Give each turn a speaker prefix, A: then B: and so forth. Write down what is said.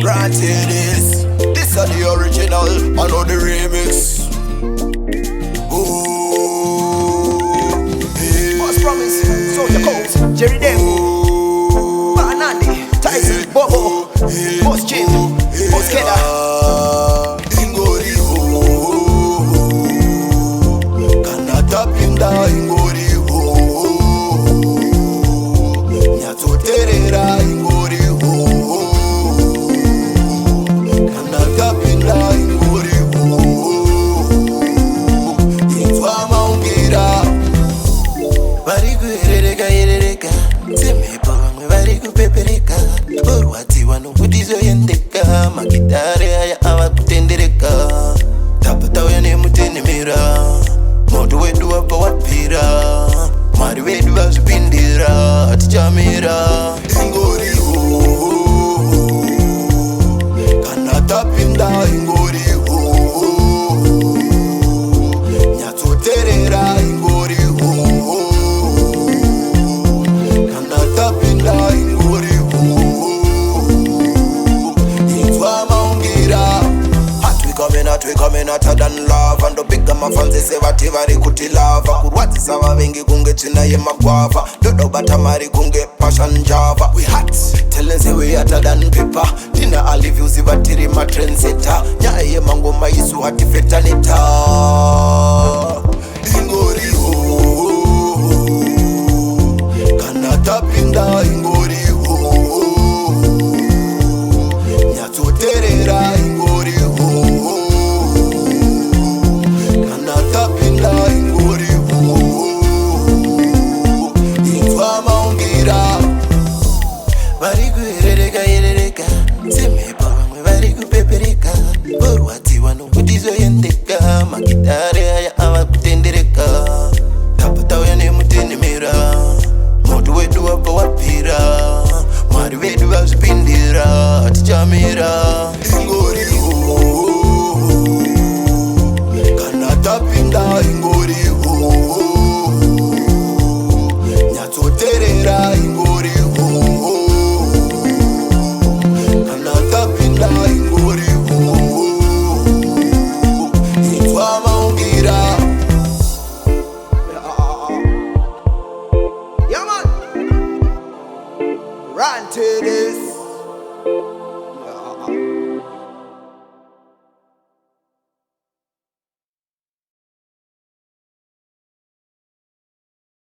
A: Granted this are the original, I know the remix. Ooh, hey.
B: Boss Promise, Soulja Coat, Jerry Dem, Banandi, Tyson, Bobo, Boss Jim, Boss Keda.
A: Ingori ho, Kanata pinda ingori ho, Nyato terera ingori ho, Kanata pinda ingori ho, Itwa maungira. Bariku erereka, semepo vamwe variku pepereka, Orwati wano kutizo yendeka, Magitare haya awa kutendereka, Tapata uyane mutenemera, Moto wedu wapa wapira, Mari wedu wazupindira, Atijamira. Ingori ho, Kanata pinda ingori ho, Nyato terera ingori ho, Kanata pinda ingori ho, Itwa maungira. Hatu we coming hotter than lava. And the bigger my fans they say vati vari kuti lava. Kurwatisa vavengi kunge china ye magwava. Dodo batamari kunge passion java. We hot, tell us we hotter than paper. Tina alivyuzi vatiri ma trendsetter. Nya ye mango maisu hati fetanita. Ingori ho, Kanata pinda ingori ho, Nyato terera ingori ho, Kanata pinda ingori ho, Itwa maungira. Variku erereka, semepo vamwe variku pepereka, Orwati wano kutizo yendeka, Magitare haya awa kutendereka, Tapata uyane mutenemera, Moto wedu wapa wapira, Mari wedu wazupindira, Atijamira. Ingori ho, Kanata pinda ingori ho, Nyato terera ingori ho, Kanata pinda ingori ho, Itwa maungira.
B: Yeah, man. Run to this.